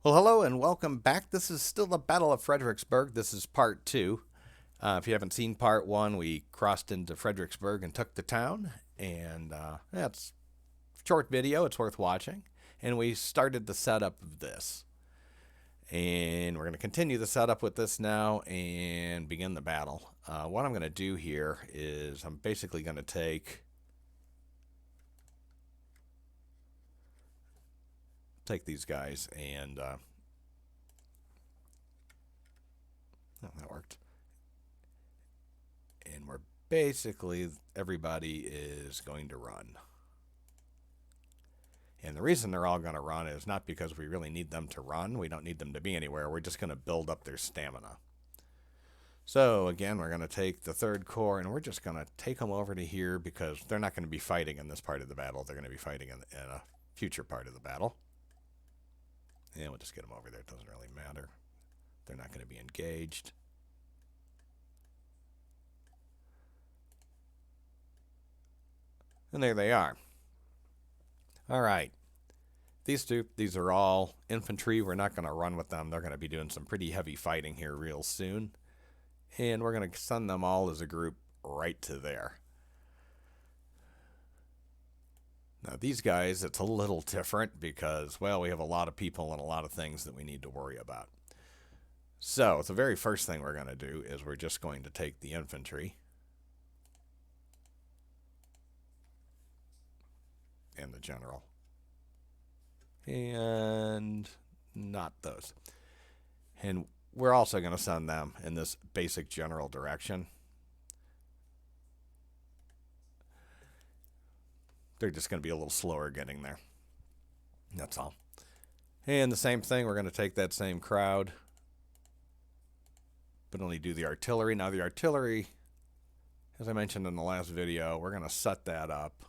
Well, hello and welcome back. This is still the Battle of Fredericksburg. This is part two. If you haven't seen part one, we crossed into Fredericksburg and took the town. And yeah, it's a short video. It's worth watching. And we started the setup of this. And we're going to continue the setup with this now and begin the battle. What I'm going to do here is I'm basically going to take these guys and oh, that worked. And we're basically, everybody is going to run. And the reason they're all going to run is not because we really need them to run. We don't need them to be anywhere. We're just going to build up their stamina. So again, we're going to take the 3rd Corps and we're just going to take them over to here because they're not going to be fighting in this part of the battle. They're going to be fighting in a future part of the battle. And we'll just get them over there. It doesn't really matter. They're not going to be engaged. And there they are. All right. These are all infantry. We're not going to run with them. They're going to be doing some pretty heavy fighting here real soon. And we're going to send them all as a group right to there. Now these guys, it's a little different because, well, we have a lot of people and a lot of things that we need to worry about. So the very first thing we're going to do is we're just going to take the infantry and the general. And not those. And we're also going to send them in this basic general direction. They're just going to be a little slower getting there. That's all. And the same thing, we're going to take that same crowd, but only do the artillery. Now the artillery, as I mentioned in the last video, we're going to set that up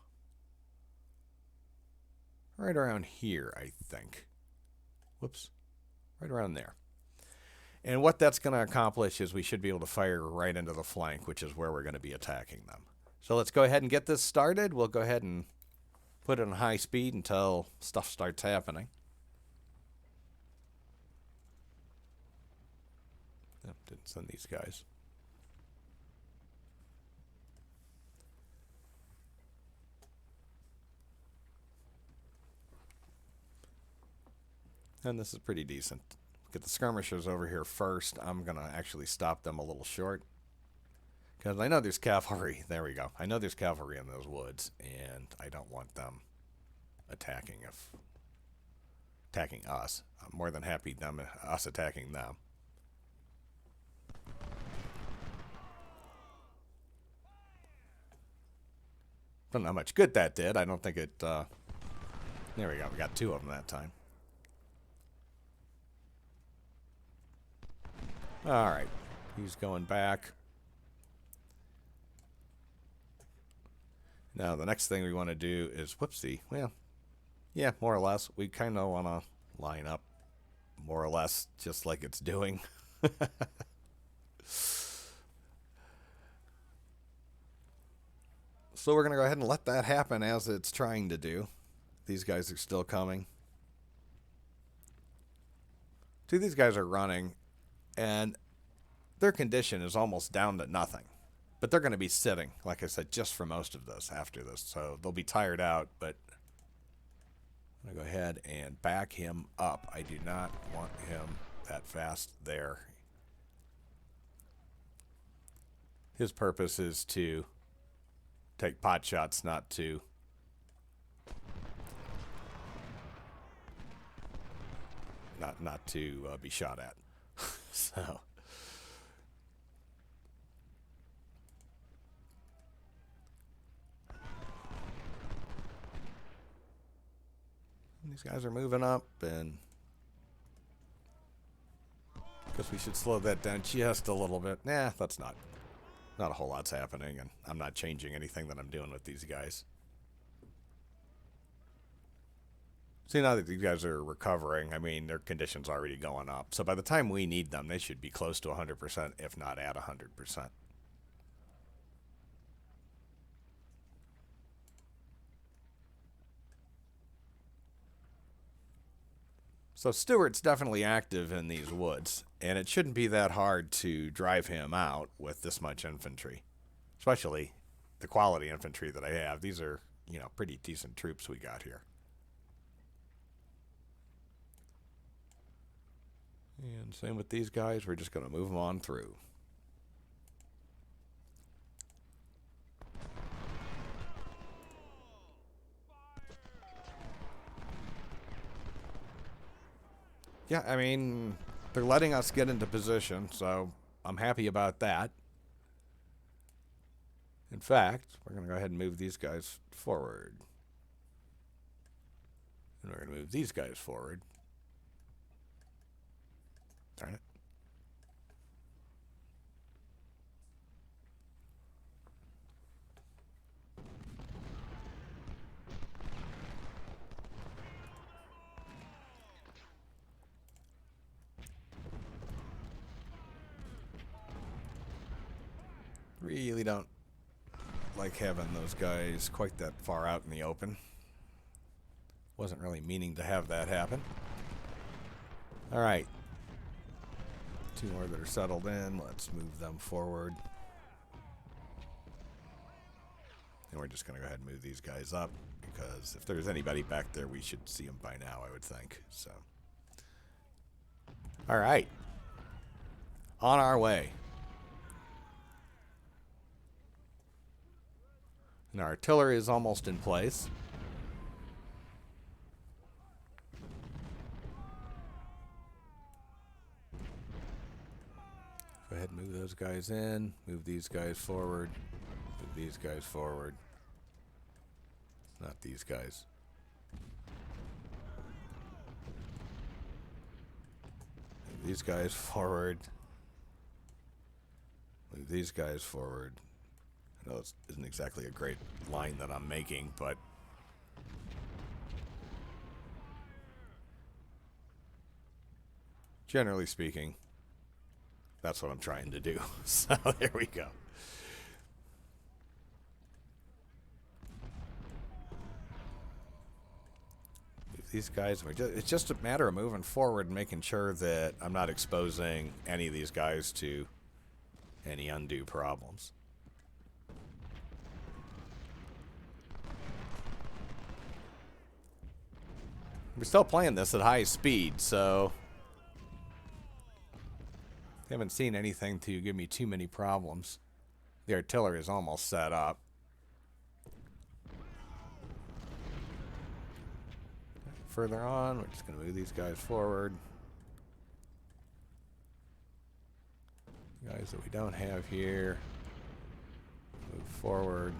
right around here, I think. Whoops. Right around there. And what that's going to accomplish is we should be able to fire right into the flank, which is where we're going to be attacking them. So let's go ahead and get this started. We'll go ahead and put it on high speed until stuff starts happening. Oh, didn't send these guys. And this is pretty decent. Get the skirmishers over here first. I'm going to actually stop them a little short. Because I know there's cavalry. There we go. I know there's cavalry in those woods. And I don't want them attacking us. I'm more than happy us attacking them. Don't know how much good that did. I don't think it... there we go. We got 2 of them that time. All right, he's going back. Now, the next thing we want to do is, whoopsie, well, yeah, more or less. We kind of want to line up more or less just like it's doing. So we're going to go ahead and let that happen as it's trying to do. These guys are still coming. See, these guys are running. And their condition is almost down to nothing. But they're going to be sitting, like I said, just for most of this after this. So they'll be tired out, but I'm going to go ahead and back him up. I do not want him that fast there. His purpose is to take pot shots, not to be shot at. So these guys are moving up, and I guess we should slow that down just a little bit. Nah, that's not a whole lot's happening, and I'm not changing anything that I'm doing with these guys. See, now that these guys are recovering, I mean, their condition's already going up. So by the time we need them, they should be close to 100%, if not at 100%. So Stuart's definitely active in these woods, and it shouldn't be that hard to drive him out with this much infantry, especially the quality infantry that I have. These are, pretty decent troops we got here. And same with these guys. We're just going to move them on through. Yeah, I mean, they're letting us get into position, so I'm happy about that. In fact, we're going to go ahead and move these guys forward. And we're going to move these guys forward. Darn it. Really don't like having those guys quite that far out in the open. Wasn't really meaning to have that happen. Alright. 2 more that are settled in. Let's move them forward. And we're just going to go ahead and move these guys up, because if there's anybody back there, we should see them by now, I would think. So, alright. On our way. And our artillery is almost in place. Go ahead and move those guys in. Move these guys forward. Move these guys forward. Not these guys. Move these guys forward. Move these guys forward. I know this isn't exactly a great line that I'm making, but generally speaking, that's what I'm trying to do. So there we go. These guys, it's just a matter of moving forward and making sure that I'm not exposing any of these guys to any undue problems. We're still playing this at high speed, so haven't seen anything to give me too many problems. The artillery is almost set up. Further on, we're just going to move these guys forward. Guys that we don't have here, move forward.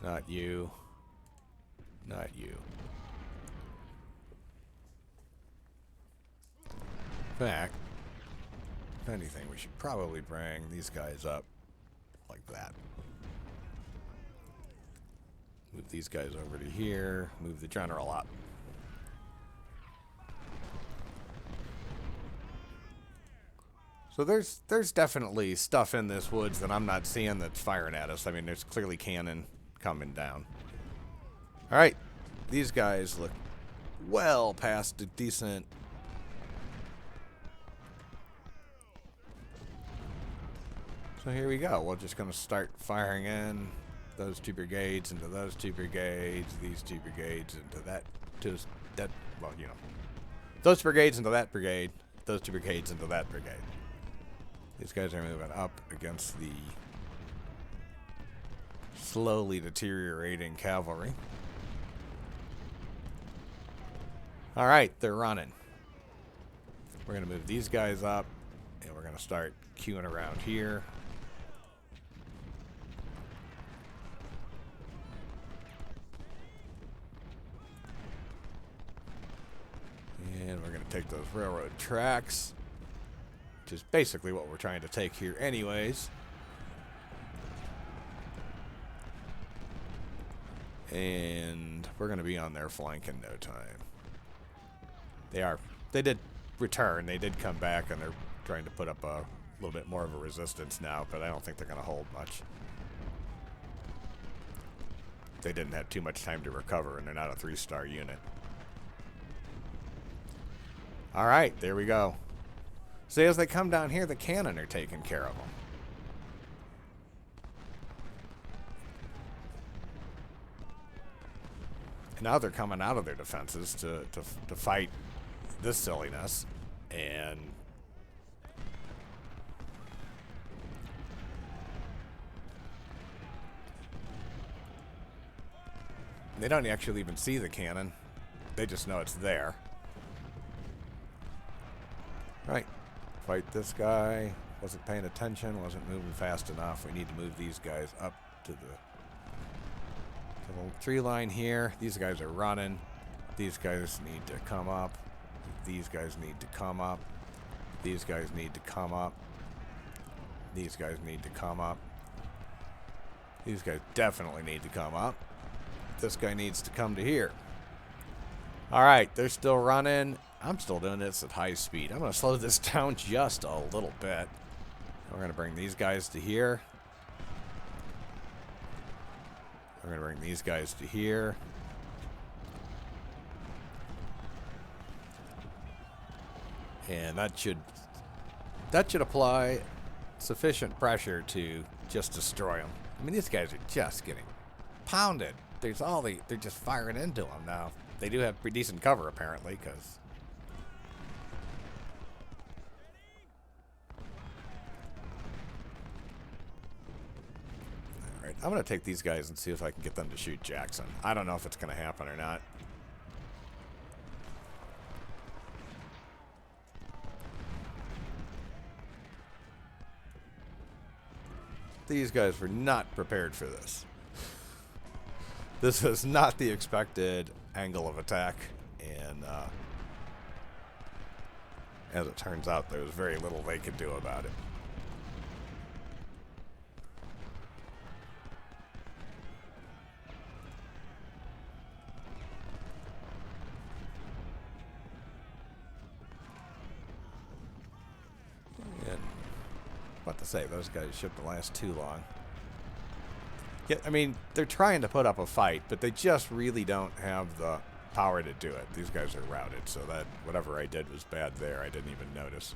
Not you. Not you. In fact, if anything, we should probably bring these guys up like that. Move these guys over to here. Move the general up. So there's definitely stuff in this woods that I'm not seeing that's firing at us. I mean, there's clearly cannon coming down. All right, these guys look well past a decent. So here we go. We're just going to start firing in those 2 brigades into those 2 brigades, these 2 brigades into that, well, those brigades into that brigade, those 2 brigades into that brigade. These guys are moving up against the slowly deteriorating cavalry. All right, they're running. We're going to move these guys up, and we're going to start queuing around here. And we're going to take those railroad tracks, which is basically what we're trying to take here anyways. And we're going to be on their flank in no time. They did return. They did come back, and they're trying to put up a little bit more of a resistance now, but I don't think they're going to hold much. They didn't have too much time to recover, and they're not a 3-star unit. All right, there we go. See, as they come down here, the cannon are taking care of them. And now they're coming out of their defenses to fight this silliness. And they don't actually even see the cannon. They just know it's there. Right. Fight this guy. Wasn't paying attention. Wasn't moving fast enough. We need to move these guys up to the tree line here. These guys are running. These guys need to come up. These guys need to come up. These guys need to come up. These guys need to come up. These guys definitely need to come up. This guy needs to come to here. Alright, they're still running. I'm still doing this at high speed. I'm going to slow this down just a little bit. We're going to bring these guys to here. We're going to bring these guys to here. And that should apply sufficient pressure to just destroy them. I mean, these guys are just getting pounded. They're just firing into them now. They do have pretty decent cover apparently, because all right, I'm going to take these guys and see if I can get them to shoot Jackson. I don't know if it's going to happen or not. These guys were not prepared for this. This is not the expected angle of attack, and as it turns out, there was very little they could do about it. And what to say, those guys shouldn't last too long. Yeah, I mean, they're trying to put up a fight, but they just really don't have the power to do it. These guys are routed, so that whatever I did was bad there. I didn't even notice.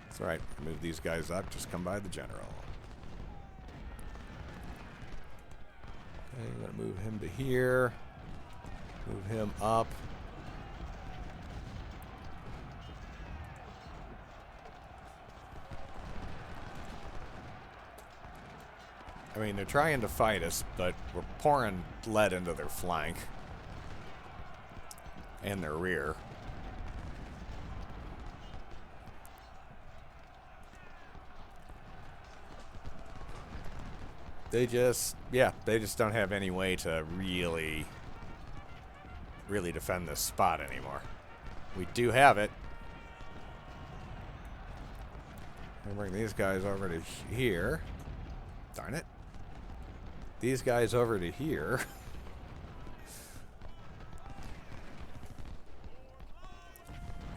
It's alright. Move these guys up. Just come by the general. Okay, I'm going to move him to here. Move him up. I mean, they're trying to fight us, but we're pouring lead into their flank and their rear. They just don't have any way to really defend this spot anymore. We do have it. I'm gonna bring these guys over to here. Darn it. These guys over to here.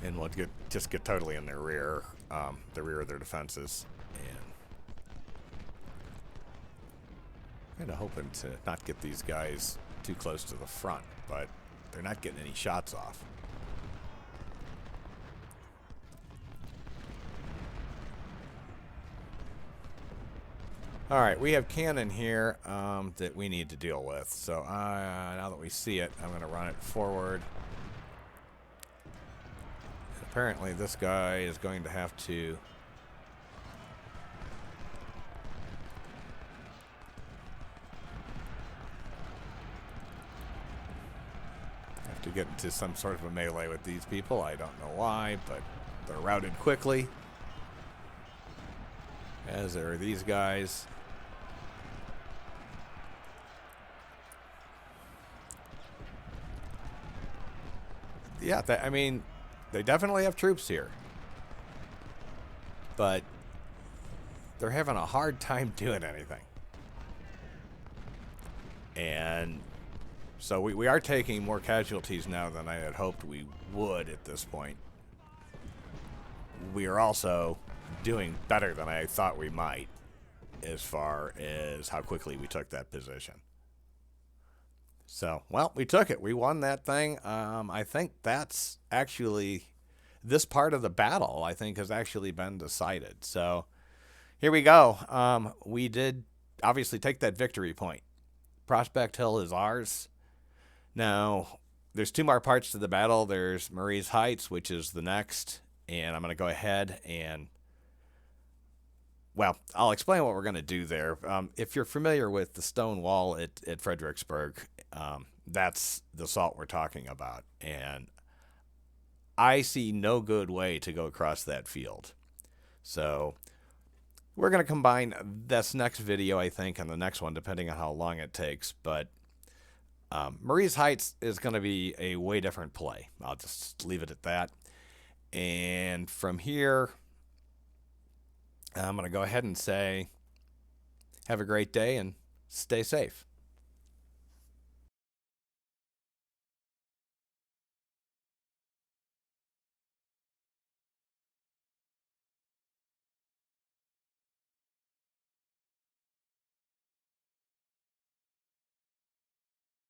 And we'll just get totally in their rear, the rear of their defenses. And kind of hoping to not get these guys too close to the front, but they're not getting any shots off. Alright, we have cannon here that we need to deal with. So now that we see it, I'm going to run it forward. And apparently this guy is going to have to get into some sort of a melee with these people. I don't know why, but they're routed quickly. As are these guys. Yeah, I mean, they definitely have troops here. But they're having a hard time doing anything. And so we are taking more casualties now than I had hoped we would at this point. We are also doing better than I thought we might as far as how quickly we took that position. So, well, we took it. We won that thing. I think that's actually this part of the battle, I think, has actually been decided. So here we go. We did obviously take that victory point. Prospect Hill is ours. Now, there's two more parts to the battle. There's Marie's Heights, which is the next. And I'm going to go ahead and, well, I'll explain what we're going to do there. If you're familiar with the stone wall at Fredericksburg, that's the salt we're talking about. And I see no good way to go across that field. So we're going to combine this next video, I think, and the next one, depending on how long it takes. But Marie's Heights is going to be a way different play. I'll just leave it at that. And from here, I'm going to go ahead and say, have a great day and stay safe.